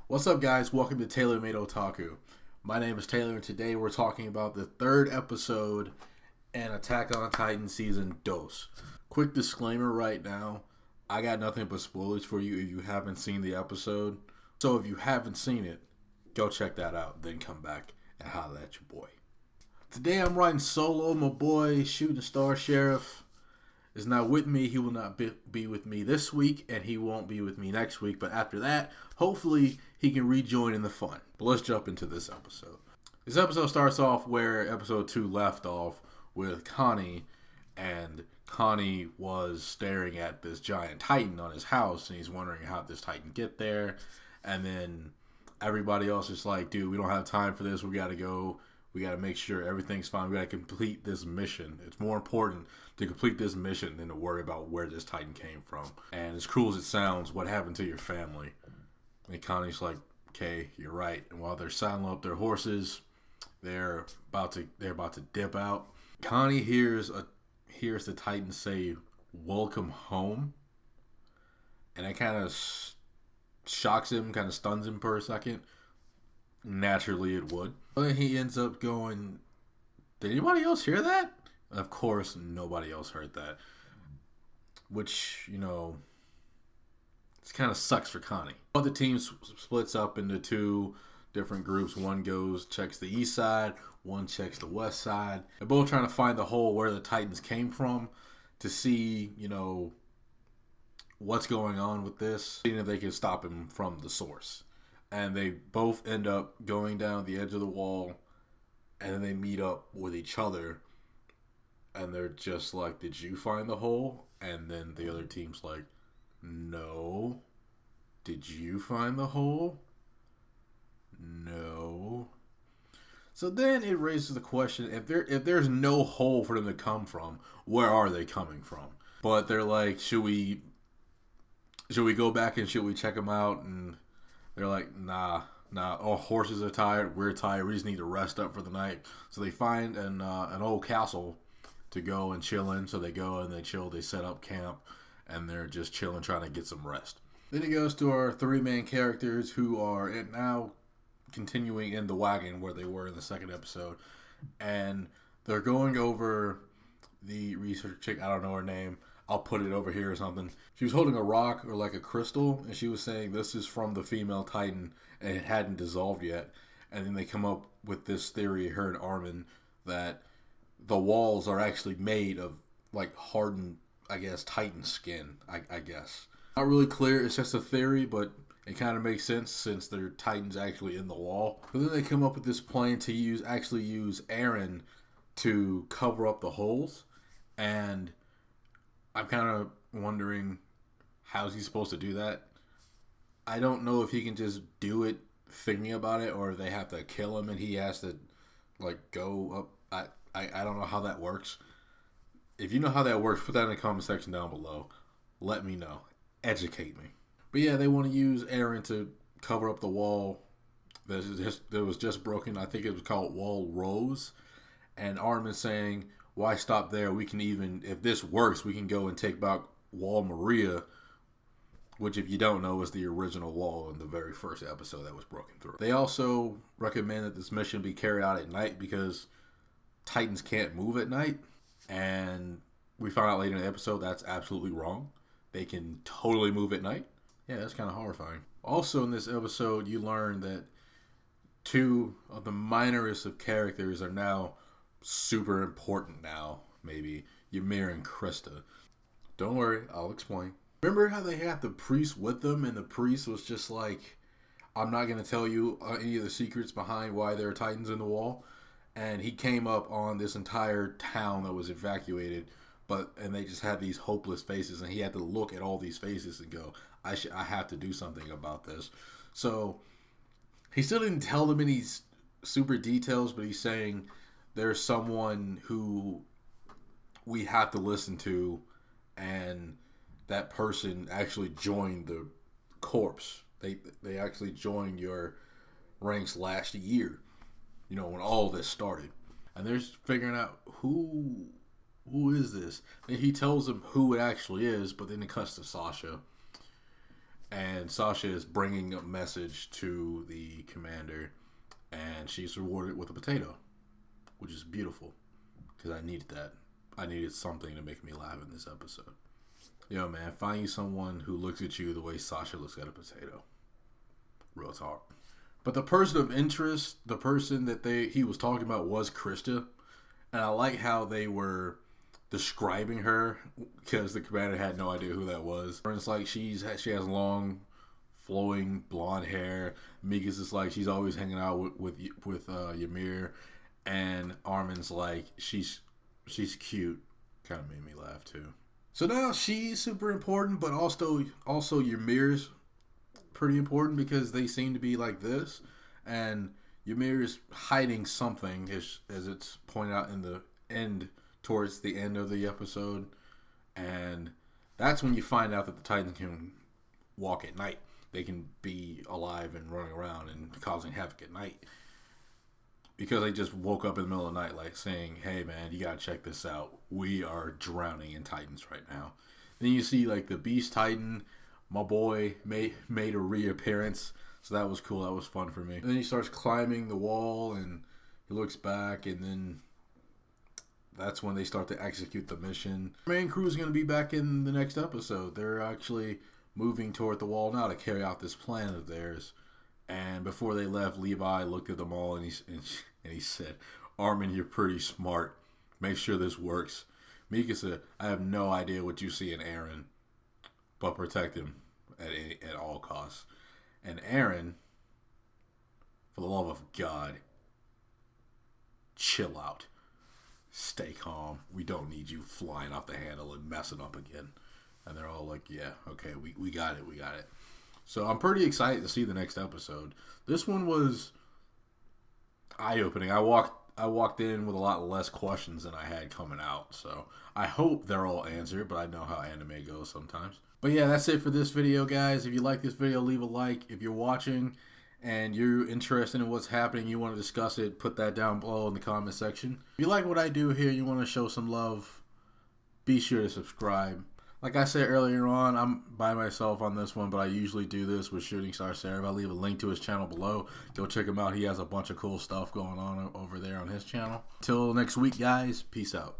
What's up, guys? Welcome to Taylor Made Otaku. My name is Taylor, and today we're talking about the third episode in Attack on Titan Season Dose. Quick disclaimer right now, I got nothing but spoilers for you if you haven't seen the episode. So if you haven't seen it, go check that out, then come back and holla at your boy. Today I'm riding solo. My boy, Shooting Star Sheriff, is not with me. He will not be with me this week, and he won't be with me next week. But after that, hopefully he can rejoin in the fun. But let's jump into this episode. This episode starts off where episode 2 left off with Connie, and Connie was staring at this giant titan on his house, and he's wondering how this titan get there. And then everybody else is like, dude, we don't have time for this. We got to go. We got to make sure everything's fine. We got to complete this mission. It's more important to complete this mission than to worry about where this titan came from. And as cruel as it sounds, what happened to your family? And Connie's like, okay, you're right. And while they're saddling up their horses, they're about to dip out. Connie hears the titan say, "Welcome home," and it kind of shocks him, kind of stuns him for a second. Naturally, it would. But he ends up going, did anybody else hear that? Of course, nobody else heard that. Which, it kind of sucks for Connie. But the team splits up into two different groups. One checks the east side. One checks the west side. They're both trying to find the hole where the Titans came from to see, what's going on with this. Seeing if they can stop him from the source. And they both end up going down the edge of the wall, and then they meet up with each other, and they're just like, did you find the hole? And then the other team's like, no. Did you find the hole? No. So then it raises the question, if there's no hole for them to come from, where are they coming from? But they're like, should we go back and should we check them out? And they're like, nah. All horses are tired. We're tired. We just need to rest up for the night. So they find an old castle to go and chill in. So they go and they chill. They set up camp, and they're just chilling, trying to get some rest. Then it goes to our three main characters who are now continuing in the wagon where they were in the second episode, and they're going over the research chick. I don't know her name. I'll put it over here or something. She was holding a rock or like a crystal, and she was saying this is from the female Titan, and it hadn't dissolved yet. And then they come up with this theory, her and Armin, that the walls are actually made of like hardened, I guess, Titan skin, I guess. Not really clear, it's just a theory, but it kind of makes sense since their Titan's actually in the wall. But then they come up with this plan to use Aaron to cover up the holes, and I'm kind of wondering, how's he supposed to do that? I don't know if he can just do it thinking about it, or if they have to kill him and he has to go up. I don't know how that works. If you know how that works, put that in the comment section down below. Let me know. Educate me. But yeah, they want to use Aaron to cover up the wall that was just broken. I think it was called Wall Rose. And Armin saying, why stop there? We can even, if this works, we can go and take back Wall Maria, which, if you don't know, is the original wall in the very first episode that was broken through. They also recommend that this mission be carried out at night because Titans can't move at night. And we found out later in the episode that's absolutely wrong. They can totally move at night. Yeah, that's kind of horrifying. Also in this episode, you learn that two of the minorest of characters are now super important now, maybe. Ymir and Krista. Don't worry, I'll explain. Remember how they had the priest with them, and the priest was just like, I'm not going to tell you any of the secrets behind why there are Titans in the wall? And he came up on this entire town that was evacuated, and they just had these hopeless faces, and he had to look at all these faces and go, I have to do something about this. So he still didn't tell them any super details, but he's saying there's someone who we have to listen to, and that person actually joined the corps. They actually joined your ranks last year, when all this started. And they're figuring out who is this. And he tells them who it actually is, but then it cuts to Sasha. And Sasha is bringing a message to the commander, and she's rewarded with a potato, which is beautiful because I needed that. I needed something to make me laugh in this episode. Yo, man, find you someone who looks at you the way Sasha looks at a potato. Real talk. But the person of interest, the person that he was talking about was Krista. And I like how they were describing her because the commander had no idea who that was. And it's like she has long, flowing blonde hair. Mika's is like she's always hanging out with Ymir. And Armin's like she's cute. Kind of made me laugh too. So now she's super important, but also Ymir's pretty important because they seem to be like this, and Ymir is hiding something as it's pointed out in the end, towards the end of the episode, and that's when you find out that the Titans can walk at night. They can be alive and running around and causing havoc at night. Because they just woke up in the middle of the night like saying, hey man, you gotta check this out. We are drowning in Titans right now. Then you see like the Beast Titan, my boy, made a reappearance. So that was cool. That was fun for me. And then he starts climbing the wall and he looks back, and then that's when they start to execute the mission. The main crew is going to be back in the next episode. They're actually moving toward the wall now to carry out this plan of theirs. And before they left, Levi looked at them all and he said, Armin, you're pretty smart. Make sure this works. Mika said, I have no idea what you see in Aaron, but protect him at all costs. And Aaron, for the love of God, chill out. Stay calm. We don't need you flying off the handle and messing up again. And they're all like, yeah, okay, we got it. So I'm pretty excited to see the next episode. This one was eye-opening. I walked in with a lot less questions than I had coming out. So I hope they're all answered, but I know how anime goes sometimes. But yeah, that's it for this video, guys. If you like this video, leave a like. If you're watching and you're interested in what's happening, you want to discuss it, put that down below in the comment section. If you like what I do here, you want to show some love, be sure to subscribe. Like I said earlier on, I'm by myself on this one, but I usually do this with Shooting Star Seraph. I'll leave a link to his channel below. Go check him out. He has a bunch of cool stuff going on over there on his channel. Till next week, guys. Peace out.